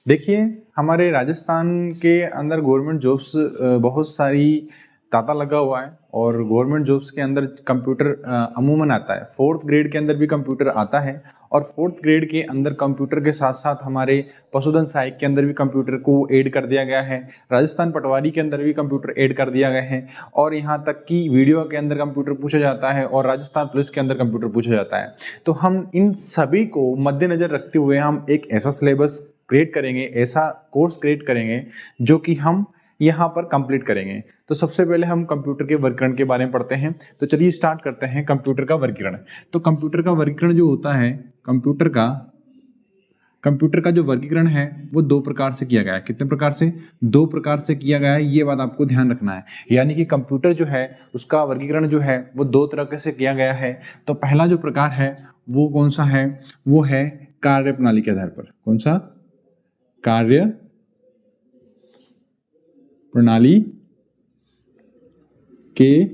देखिए, हमारे राजस्थान के अंदर गवर्नमेंट जॉब्स बहुत सारी तांता लगा हुआ है और गवर्नमेंट जॉब्स के अंदर कंप्यूटर अमूमन आता है। 4th ग्रेड के अंदर भी कंप्यूटर आता है और 4th ग्रेड के अंदर कंप्यूटर के साथ-साथ हमारे पशुधन सहायक के अंदर भी कंप्यूटर को ऐड कर दिया गया है। राजस्थान पटवारी के अंदर भी कंप्यूटर ऐड कर दिया गया है और यहाँ तक कि वीडियो के अंदर कंप्यूटर पूछा जाता है और राजस्थान पुलिस के अंदर कंप्यूटर पूछा जाता है। तो हम इन सभी को मद्देनज़र रखते हुए हम एक ऐसा सिलेबस क्रिएट करेंगे, ऐसा कोर्स क्रिएट करेंगे जो कि हम यहाँ पर कंप्लीट करेंगे। तो सबसे पहले हम कंप्यूटर के वर्गीकरण के बारे में पढ़ते हैं। तो चलिए स्टार्ट करते हैं कंप्यूटर का वर्गीकरण। तो कंप्यूटर का वर्गीकरण जो होता है, कंप्यूटर का जो वर्गीकरण है वो 2 प्रकार से किया गया है। कितने प्रकार से? 2 प्रकार से किया गया है, ये बात आपको ध्यान रखना है। यानी कि कंप्यूटर जो है उसका वर्गीकरण जो है वो 2 तरह से किया गया है। तो पहला जो प्रकार है वो कौन सा है? वो है कार्य प्रणाली के आधार पर। कौन सा? कार्य प्रणाली के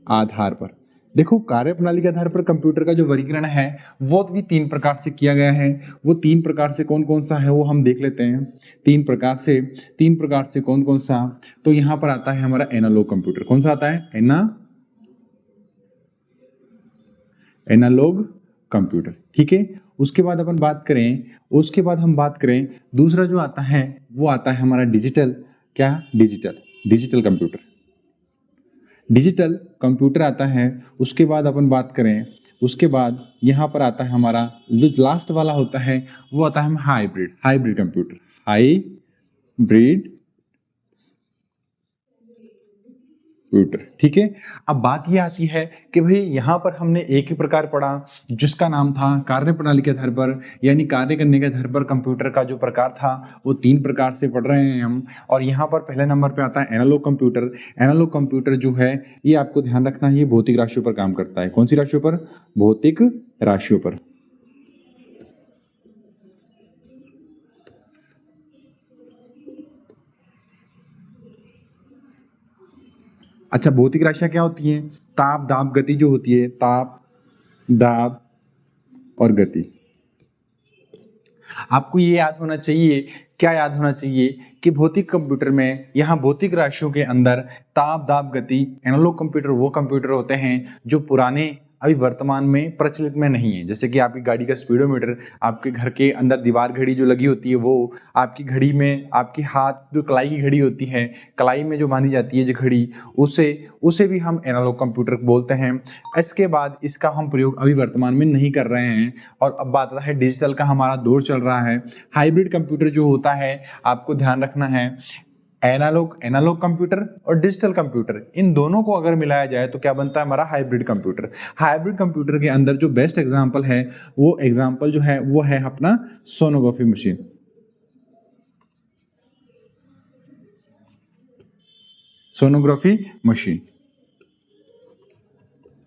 आधार पर। देखो, कार्य प्रणाली के आधार पर कंप्यूटर का जो वर्गीकरण है वो भी 3 प्रकार से किया गया है। वो 3 प्रकार से कौन कौन सा है वो हम देख लेते हैं। 3 प्रकार से कौन कौन सा? तो यहाँ पर आता है हमारा एनालॉग कंप्यूटर। कौन सा आता है? Analog computer. ठीक है। उसके बाद हम बात करें दूसरा जो आता है वो आता है हमारा डिजिटल कंप्यूटर। डिजिटल कंप्यूटर आता है। उसके बाद अपन बात करें, उसके बाद यहाँ पर आता है हमारा जो लास्ट वाला होता है वो आता है हाइब्रिड कंप्यूटर। ठीक है। अब बात ये आती है कि भाई यहाँ पर हमने एक ही प्रकार पढ़ा जिसका नाम था कार्य प्रणाली के आधार पर, यानी कार्य करने के आधार पर कंप्यूटर का जो प्रकार था वो 3 प्रकार से पढ़ रहे हैं हम। और यहाँ पर पहले नंबर पे आता है एनालॉग कंप्यूटर। एनालॉग कंप्यूटर जो है ये आपको ध्यान रखना है, ये भौतिक राशियों पर काम करता है। कौन सी राशियों पर? भौतिक राशियों पर। अच्छा, भौतिक राशियां क्या होती हैं? ताप, दाब, गति जो होती है, ताप, दाब और गति। आपको ये याद होना चाहिए, क्या याद होना चाहिए कि भौतिक कंप्यूटर में यहाँ भौतिक राशियों के अंदर ताप, दाब, गति, एनालॉग कंप्यूटर वो कंप्यूटर होते हैं जो पुराने अभी वर्तमान में प्रचलित में नहीं है। जैसे कि आपकी गाड़ी का स्पीडोमीटर, आपके घर के अंदर दीवार घड़ी जो लगी होती है वो, आपकी घड़ी में आपकी हाथ जो कलाई की घड़ी होती है, कलाई में जो बांधी जाती है जो घड़ी, उसे भी हम एनालॉग कंप्यूटर बोलते हैं। इसके बाद इसका हम प्रयोग अभी वर्तमान में नहीं कर रहे हैं। और अब बात आता है डिजिटल का, हमारा दौर चल रहा है। हाइब्रिड कंप्यूटर जो होता है आपको ध्यान रखना है, एनालॉग कंप्यूटर और डिजिटल कंप्यूटर, इन दोनों को अगर मिलाया जाए तो क्या बनता है हमारा हाइब्रिड कंप्यूटर। हाइब्रिड कंप्यूटर के अंदर जो बेस्ट एग्जांपल है वो एग्जांपल जो है वो है अपना सोनोग्राफी मशीन।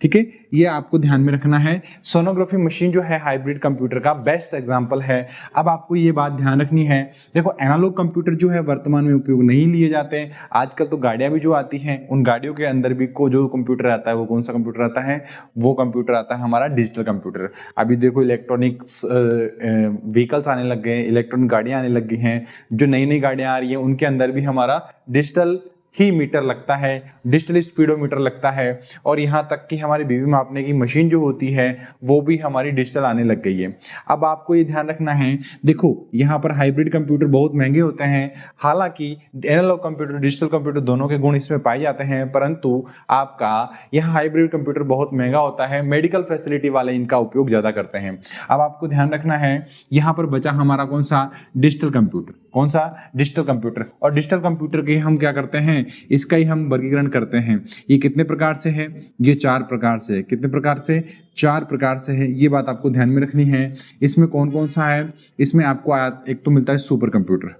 ठीक है, ये आपको ध्यान में रखना है। सोनोग्राफी मशीन जो है हाइब्रिड कंप्यूटर का बेस्ट एग्जांपल है। अब आपको ये बात ध्यान रखनी है, देखो एनालॉग कंप्यूटर जो है वर्तमान में उपयोग नहीं लिए जाते हैं। आजकल तो गाड़ियां भी जो आती हैं उन गाड़ियों के अंदर भी को जो कंप्यूटर आता है वो कौन सा कंप्यूटर आता है? वो कंप्यूटर आता है हमारा डिजिटल कंप्यूटर। अभी देखो इलेक्ट्रॉनिक्स व्हीकल्स आने लग गए हैं, इलेक्ट्रॉनिक गाड़ियां आने लग गई हैं, जो नई नई गाड़ियां आ रही हैं उनके अंदर भी हमारा डिजिटल ही मीटर लगता है, डिजिटल स्पीडोमीटर लगता है। और यहाँ तक कि हमारी बीवी मापने की मशीन जो होती है वो भी हमारी डिजिटल आने लग गई है। अब आपको ये ध्यान रखना है, देखो यहाँ पर हाइब्रिड कंप्यूटर बहुत महंगे होते हैं। हालांकि एनालॉग कंप्यूटर डिजिटल कंप्यूटर दोनों के गुण इसमें पाए जाते हैं, परंतु आपका यहाँ हाइब्रिड कंप्यूटर बहुत महंगा होता है। मेडिकल फैसिलिटी वाले इनका उपयोग ज़्यादा करते हैं। अब आपको ध्यान रखना है, यहाँ पर बचा हमारा कौन सा? Digital computer. कौन सा? Digital computer. और डिजिटल कंप्यूटर के हम क्या करते हैं, इसका ही हम वर्गीकरण करते हैं। ये कितने प्रकार से है? ये 4 प्रकार से है। कितने प्रकार से? 4 प्रकार से है। ये बात आपको ध्यान में रखनी है। इसमें कौन कौन सा है? इसमें आपको एक तो मिलता है सुपर कंप्यूटर।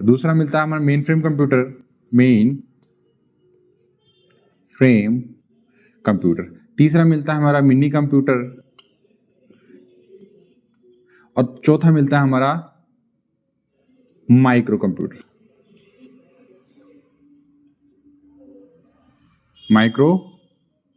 दूसरा मिलता है हमारा मेन फ्रेम कंप्यूटर। तीसरा मिलता है हमारा मिनी कंप्यूटर और चौथा मिलता है हमारा माइक्रो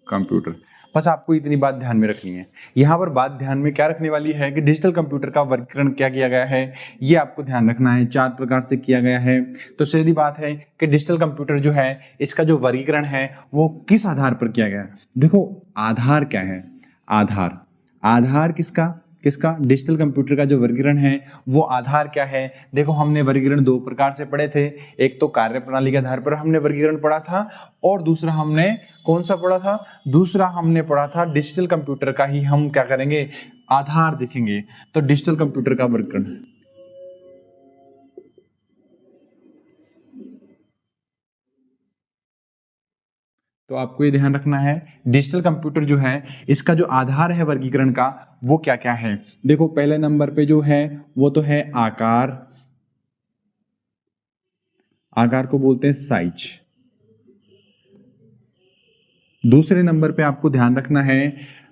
कंप्यूटर। बस आपको इतनी बात ध्यान में रखनी है। यहाँ पर बात ध्यान में क्या रखने वाली है कि डिजिटल कंप्यूटर का वर्गीकरण क्या किया गया है, ये आपको ध्यान रखना है। 4 प्रकार से किया गया है। तो सीधी बात है कि डिजिटल कंप्यूटर जो है इसका जो वर्गीकरण है वो किस आधार पर किया गया है। देखो आधार क्या है, आधार, आधार किसका किसका डिजिटल कंप्यूटर का जो वर्गीकरण है वो आधार क्या है। देखो हमने वर्गीकरण 2 प्रकार से पढ़े थे। एक तो कार्यप्रणाली के आधार पर हमने वर्गीकरण पढ़ा था और दूसरा हमने कौन सा पढ़ा था, दूसरा हमने पढ़ा था डिजिटल कंप्यूटर का ही हम क्या करेंगे, आधार देखेंगे। तो डिजिटल कंप्यूटर का वर्गीकरण, तो आपको ये ध्यान रखना है डिजिटल कंप्यूटर जो है इसका जो आधार है वर्गीकरण का वो क्या क्या है। देखो पहले नंबर पे जो है वो तो है आकार, आकार को बोलते हैं साइज। दूसरे नंबर पे आपको ध्यान रखना है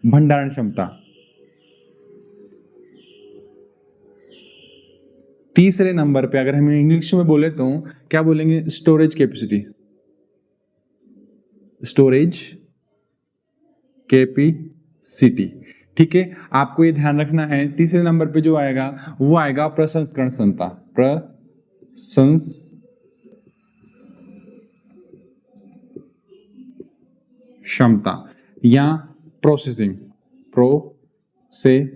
भंडारण क्षमता। तीसरे नंबर पे अगर हम इंग्लिश में बोले तो क्या बोलेंगे, स्टोरेज कैपेसिटी, स्टोरेज कैपेसिटी। ठीक है, आपको ये ध्यान रखना है। तीसरे नंबर पे जो आएगा वो आएगा प्रसंस्करण क्षमता, क्षमता या प्रोसेसिंग, प्रोसेसिंग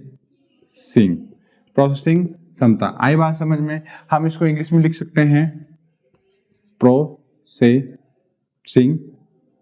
क्षमता। आई बात समझ में, हम इसको इंग्लिश में लिख सकते हैं प्रोसेसिंग।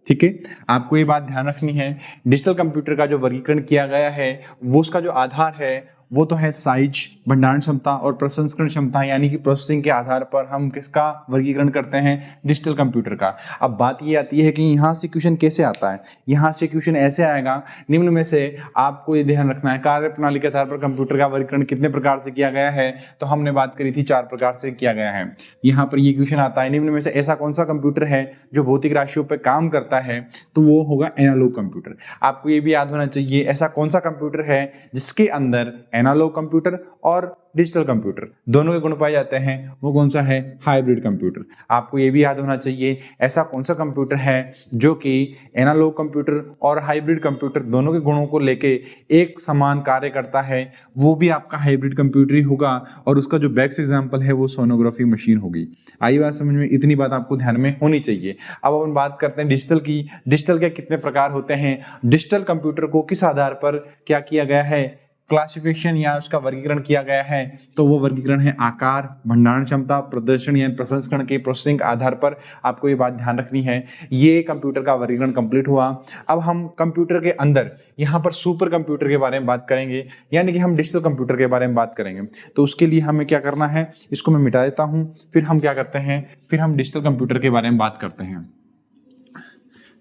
ठीक है, आपको ये बात ध्यान रखनी है डिजिटल कंप्यूटर का जो वर्गीकरण किया गया है वो उसका जो आधार है वो तो है साइज, भंडारण क्षमता और प्रसंस्करण क्षमता, यानी कि प्रोसेसिंग के आधार पर हम किसका वर्गीकरण करते हैं, डिजिटल कंप्यूटर का। अब बात ये आती है कि यहाँ से क्वेश्चन कैसे आता है। यहाँ से क्वेश्चन ऐसे आएगा, निम्न में से आपको ये ध्यान रखना है कार्यप्रणाली के आधार पर कंप्यूटर का वर्गीकरण कितने प्रकार से किया गया है। तो हमने बात करी थी 4 प्रकार से किया गया है। यहाँ पर ये क्वेश्चन आता है निम्न में से ऐसा कौन सा कंप्यूटर है जो भौतिक राशियों पर काम करता है, तो वो होगा एनालॉग कंप्यूटर। आपको ये भी याद होना चाहिए ऐसा कौन सा कंप्यूटर है जिसके अंदर एनालॉग कंप्यूटर और डिजिटल कंप्यूटर दोनों के गुण पाए जाते हैं, वो कौन सा है, हाइब्रिड कंप्यूटर। आपको ये भी याद होना चाहिए ऐसा कौन सा कंप्यूटर है जो कि एनालॉग कंप्यूटर और हाइब्रिड कंप्यूटर दोनों के गुणों को लेके एक समान कार्य करता है, वो भी आपका हाइब्रिड कंप्यूटर ही होगा और उसका जो बेस्ट एग्जांपल है वो सोनोग्राफी मशीन होगी। आई बात समझ में, इतनी बात आपको ध्यान में होनी चाहिए। अब अपन बात करते हैं डिजिटल की। डिजिटल के कितने प्रकार होते हैं, डिजिटल कंप्यूटर को किस आधार पर क्या किया गया है, क्लासिफिकेशन या उसका वर्गीकरण किया गया है, तो वो वर्गीकरण है आकार, भंडारण क्षमता, प्रदर्शन या प्रसंस्करण के प्रोसेसिंग आधार पर। आपको ये बात ध्यान रखनी है। ये कंप्यूटर का वर्गीकरण कंप्लीट हुआ। अब हम कंप्यूटर के अंदर यहाँ पर सुपर कंप्यूटर के बारे में बात करेंगे, यानी कि हम डिजिटल कंप्यूटर के बारे में बात करेंगे। तो उसके लिए हमें क्या करना है, इसको मैं मिटा देता हूँ, फिर हम क्या करते हैं, फिर हम डिजिटल कंप्यूटर के बारे में बात करते हैं।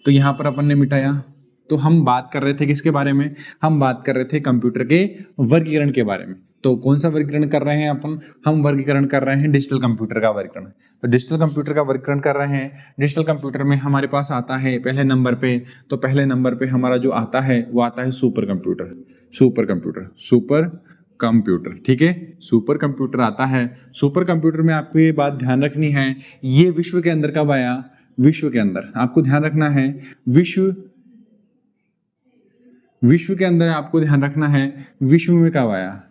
तो यहाँ पर अपन ने मिटाया, तो हम बात कर रहे थे किसके बारे में, हम बात कर रहे थे कंप्यूटर के वर्गीकरण के बारे में। तो कौन सा वर्गीकरण कर रहे हैं अपन, हम वर्गीकरण कर रहे हैं डिजिटल कंप्यूटर का वर्गीकरण। तो डिजिटल कंप्यूटर का वर्गीकरण कर रहे हैं। डिजिटल कंप्यूटर में हमारे पास आता है पहले नंबर पे, तो पहले नंबर पे हमारा जो आता है वो आता है super computer, super computer, super computer. ठीक है, सुपर कंप्यूटर आता है। सुपर कंप्यूटर में आपको ये बात ध्यान रखनी है, ये विश्व के अंदर कब आया, विश्व के अंदर आपको ध्यान रखना है, विश्व के अंदर आपको ध्यान रखना है, विश्व में कब आया,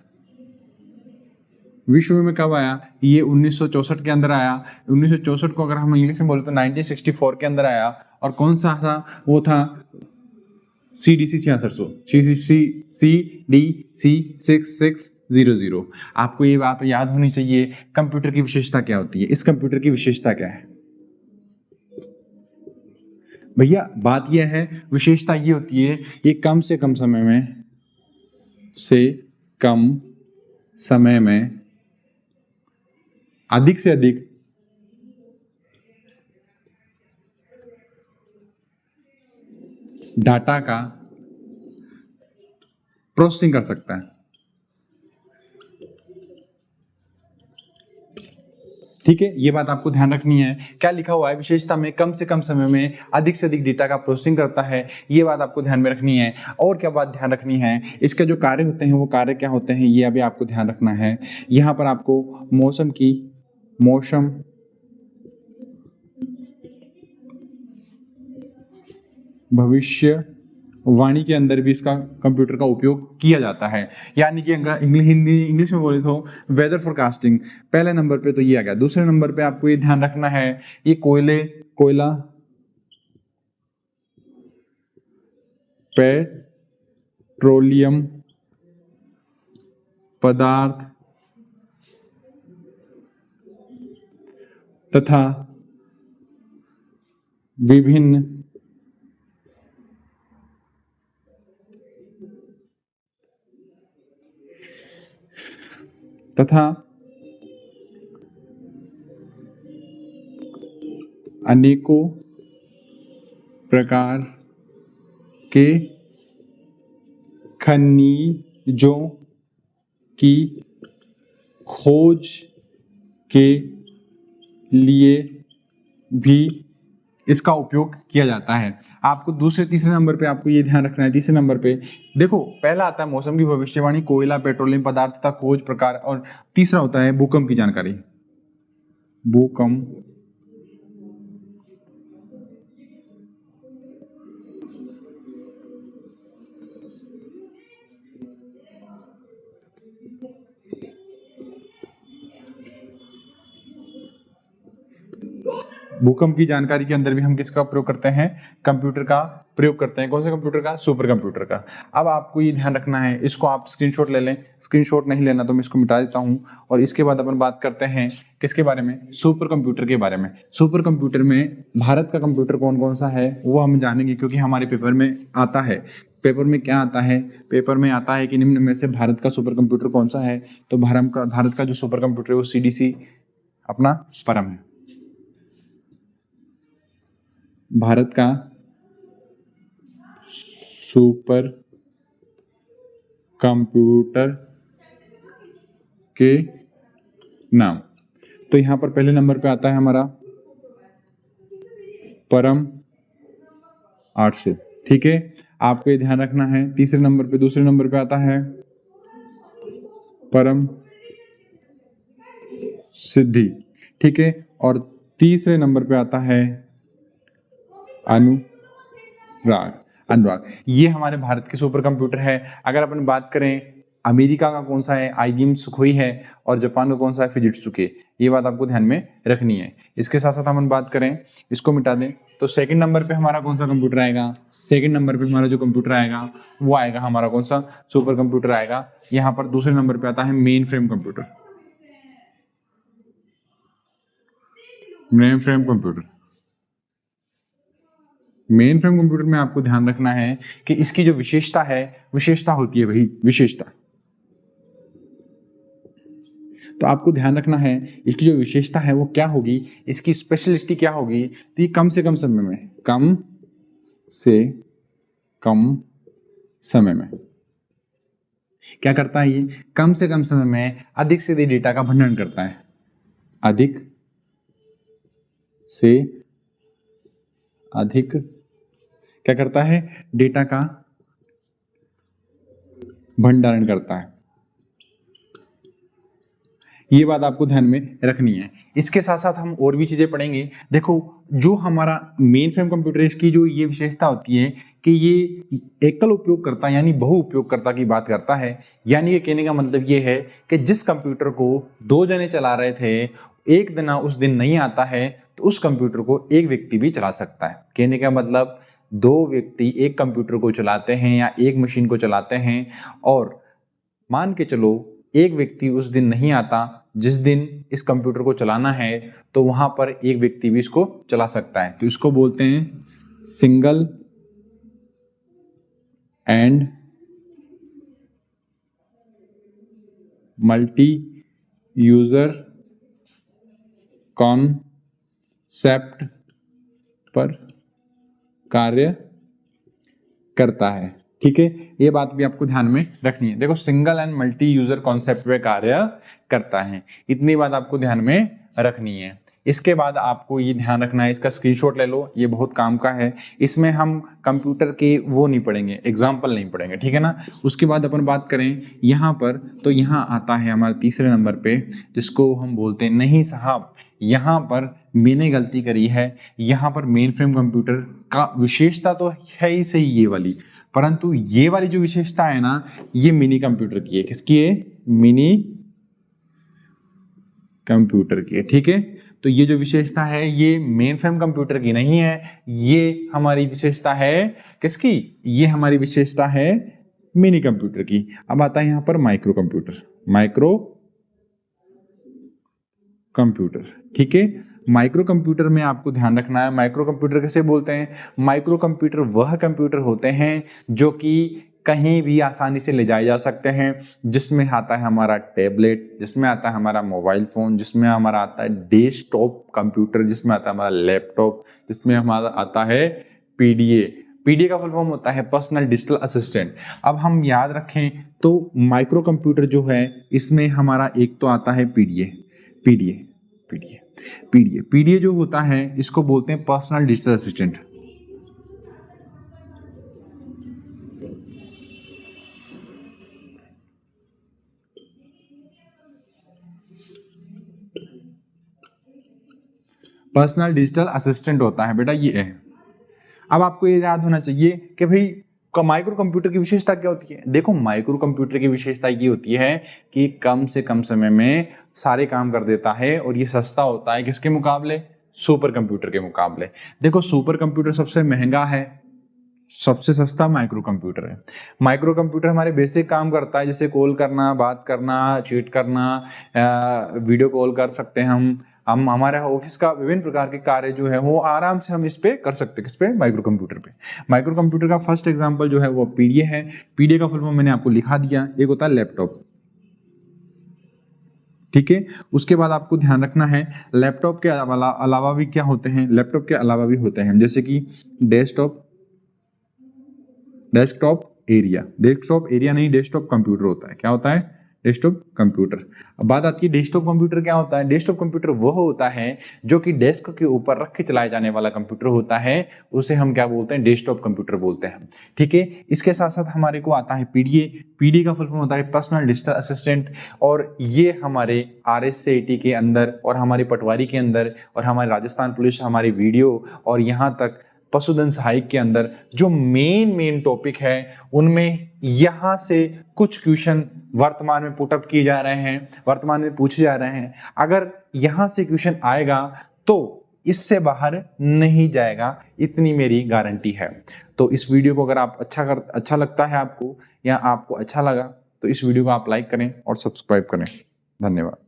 विश्व में कब आया, ये 1964 के अंदर आया। 1964 को अगर हम इंग्लिश में बोले तो 1964 के अंदर आया। और कौन सा था, वो था CDC 6600, CDC 6600। आपको ये बात याद होनी चाहिए कंप्यूटर की विशेषता क्या होती है। इस कंप्यूटर की विशेषता क्या है भैया, बात यह है, विशेषता ये होती है ये कम से कम समय में अधिक से अधिक डाटा का प्रोसेसिंग कर सकता है। ठीक है, ये बात आपको ध्यान रखनी है। क्या लिखा हुआ है, विशेषता में कम से कम समय में अधिक से अधिक डेटा का प्रोसेसिंग करता है, ये बात आपको ध्यान में रखनी है। और क्या बात ध्यान रखनी है, इसके जो कार्य होते हैं वो कार्य क्या होते हैं, ये अभी आपको ध्यान रखना है। यहाँ पर आपको मौसम भविष्य वाणी के अंदर भी इसका कंप्यूटर का उपयोग किया जाता है। यानी कि इंग्लिश में बोले तो वेदर फोरकास्टिंग पहले नंबर पे तो ये आ गया। दूसरे नंबर पे आपको ये ध्यान रखना है, ये कोयला, पेट्रोलियम पदार्थ तथा विभिन्न अनेकों प्रकार के खनिजों की खोज के लिए भी इसका उपयोग किया जाता है। आपको दूसरे तीसरे नंबर पे आपको ये ध्यान रखना है। तीसरे नंबर पे देखो, पहला आता है मौसम की भविष्यवाणी, कोयला, पेट्रोलियम पदार्थ तथा खोज प्रकार, और तीसरा होता है भूकंप की जानकारी। भूकंप भूकंप की जानकारी के अंदर भी हम किसका प्रयोग करते हैं? कंप्यूटर का प्रयोग करते हैं। कौन से कंप्यूटर का? सुपर कंप्यूटर का। अब आपको ये ध्यान रखना है, इसको आप स्क्रीनशॉट ले लें। स्क्रीनशॉट नहीं लेना तो मैं इसको मिटा देता हूं, और इसके बाद अपन बात करते हैं किसके बारे में? सुपर कंप्यूटर के बारे में। सुपर कंप्यूटर में भारत का कंप्यूटर कौन कौन सा है वो हम जानेंगे, क्योंकि हमारे पेपर में आता है। पेपर में क्या आता है? पेपर में आता है कि निम्न में से भारत का सुपर कंप्यूटर कौन सा है? तो भारत का जो सुपर कंप्यूटर है वो CDC अपना परम है। भारत का सुपर कंप्यूटर के नाम, तो यहां पर पहले नंबर पे आता है हमारा परम 800। ठीक है, आपको ये ध्यान रखना है। तीसरे नंबर पे, दूसरे नंबर पे आता है परम सिद्धि। ठीक है, और तीसरे नंबर पे आता है अनुराग। ये हमारे भारत के सुपर कंप्यूटर है। अगर अपन बात करें अमेरिका का कौन सा है? IBM सुखोई है, और जापान का कौन सा है? फिजिट्सुके। ये बात आपको ध्यान में रखनी है। इसके साथ साथ हम बात करें, इसको मिटा दें, तो सेकंड नंबर पे हमारा कौन सा कंप्यूटर आएगा? सेकंड नंबर पे हमारा जो कंप्यूटर आएगा वो आएगा हमारा कौन सा? सुपर कंप्यूटर आएगा। यहाँ पर दूसरे नंबर पे आता है main frame computer. Main frame computer में आपको ध्यान रखना है कि इसकी जो विशेषता होती है, वही विशेषता। तो आपको ध्यान रखना है इसकी जो विशेषता है वो क्या होगी, इसकी स्पेशलिटी क्या होगी। तो ये कम से कम समय में क्या करता है? ये कम से कम समय में अधिक से अधिक डेटा का भंडारण करता है। अधिक से अधिक क्या करता है? डेटा का भंडारण करता है। ये बात आपको ध्यान में रखनी है। इसके साथ साथ हम और भी चीजें पढ़ेंगे। देखो, जो हमारा मेन फ्रेम कंप्यूटर है, इसकी जो ये विशेषता होती है कि ये एकल उपयोगकर्ता यानी बहु उपयोगकर्ता की बात करता है। यानी कि कहने का मतलब ये है कि जिस कंप्यूटर को 2 जने चला रहे थे, एक दिन उस दिन नहीं आता है, तो उस कंप्यूटर को एक व्यक्ति भी चला सकता है। कहने का मतलब 2 व्यक्ति एक कंप्यूटर को चलाते हैं या एक मशीन को चलाते हैं, और मान के चलो एक व्यक्ति उस दिन नहीं आता जिस दिन इस कंप्यूटर को चलाना है, तो वहां पर एक व्यक्ति भी इसको चला सकता है। तो इसको बोलते हैं single and multi user concept पर कार्य करता है। ठीक है, ये बात भी आपको ध्यान में रखनी है। देखो, single and multi user concept पे कार्य करता है, इतनी बात आपको ध्यान में रखनी है। इसके बाद आपको ये ध्यान रखना है, इसका स्क्रीनशॉट ले लो, ये बहुत काम का है। इसमें हम कंप्यूटर के वो नहीं पढ़ेंगे, एग्जाम्पल नहीं पढ़ेंगे, ठीक है ना। उसके बाद अपन बात करें यहाँ पर, तो यहाँ आता है हमारे तीसरे नंबर पे, जिसको हम बोलते हैं, नहीं साहब यहाँ पर मैंने गलती करी है। यहाँ पर मेन फ्रेम कंप्यूटर का विशेषता तो है ही सही ये वाली, परंतु ये वाली जो विशेषता है ना, ये मिनी कंप्यूटर की है। किसकी है? मिनी कंप्यूटर की है। ठीक है, तो ये जो विशेषता है ये मेन फ्रेम कंप्यूटर की नहीं है, ये हमारी विशेषता है किसकी? ये हमारी विशेषता है मिनी कंप्यूटर की। अब आता है यहां पर माइक्रो कंप्यूटर। माइक्रो कंप्यूटर, ठीक है। माइक्रो कंप्यूटर में आपको ध्यान रखना है, माइक्रो कंप्यूटर किसे बोलते हैं? माइक्रो कंप्यूटर वह कंप्यूटर होते हैं जो कि कहीं भी आसानी से ले जाए जा सकते हैं, जिसमें आता है हमारा टैबलेट, जिसमें आता है हमारा मोबाइल फोन, जिसमें हमारा आता है डेस्कटॉप कंप्यूटर, जिसमें आता है हमारा लैपटॉप, जिसमें हमारा आता है पीडीए। पीडीए का फुल फॉर्म होता है पर्सनल डिजिटल असिस्टेंट। अब हम याद रखें तो माइक्रो कंप्यूटर जो है इसमें हमारा एक तो आता है पीडीए। पीडीए जो होता है इसको बोलते हैं personal digital assistant. Personal digital assistant होता है बेटा ये है। अब आपको ये याद होना चाहिए कि भाई माइक्रो कंप्यूटर की विशेषता क्या होती है। देखो माइक्रो कंप्यूटर की विशेषता ये होती है कि कम से कम समय में सारे काम कर देता है और ये सस्ता होता है। किसके मुकाबले? सुपर कंप्यूटर के मुकाबले। देखो सुपर कंप्यूटर सबसे महंगा है, सबसे सस्ता माइक्रो कंप्यूटर है। माइक्रो कंप्यूटर हमारे बेसिक काम करता है, जैसे कॉल करना, बात करना, चीट करना, वीडियो कॉल कर सकते हैं हम हमारे ऑफिस का विभिन्न प्रकार के कार्य जो है वो आराम से हम इस पे कर सकते हैं। किस पे? माइक्रो कंप्यूटर पे। माइक्रो कंप्यूटर का फर्स्ट एग्जांपल जो है वो पीडीए है। पीडीए का फुल फॉर्म मैंने आपको लिखा दिया, एक होता है लैपटॉप, ठीक है। उसके बाद आपको ध्यान रखना है लैपटॉप के अलावा भी क्या होते हैं, लैपटॉप के अलावा भी होते हैं जैसे कि डेस्कटॉप एरिया नहीं, डेस्कटॉप कंप्यूटर होता है। क्या होता है? Desktop computer. अब बात आती है डेस्कटॉप कंप्यूटर क्या होता है। डेस्कटॉप कंप्यूटर वह होता है जो कि डेस्क के ऊपर रख के चलाए जाने वाला कंप्यूटर होता है, उसे हम क्या बोलते हैं? डेस्कटॉप कंप्यूटर बोलते हैं, ठीक है। इसके साथ साथ हमारे को आता है पीडीए का फुल फॉर्म होता है पर्सनल डिजिटल असिस्टेंट, और ये हमारे RSCT के अंदर और हमारी पटवारी के अंदर और हमारे राजस्थान पुलिस, हमारी वीडियो और यहाँ तक पशुधन सहायक के अंदर जो मेन टॉपिक है उनमें यहाँ से कुछ क्वेश्चन वर्तमान में पुटअप किए जा रहे हैं, वर्तमान में पूछे जा रहे हैं। अगर यहाँ से क्वेश्चन आएगा तो इससे बाहर नहीं जाएगा, इतनी मेरी गारंटी है। तो इस वीडियो को अगर आप अच्छा लगता है आपको या आपको अच्छा लगा तो इस वीडियो को आप लाइक करें और सब्सक्राइब करें। धन्यवाद।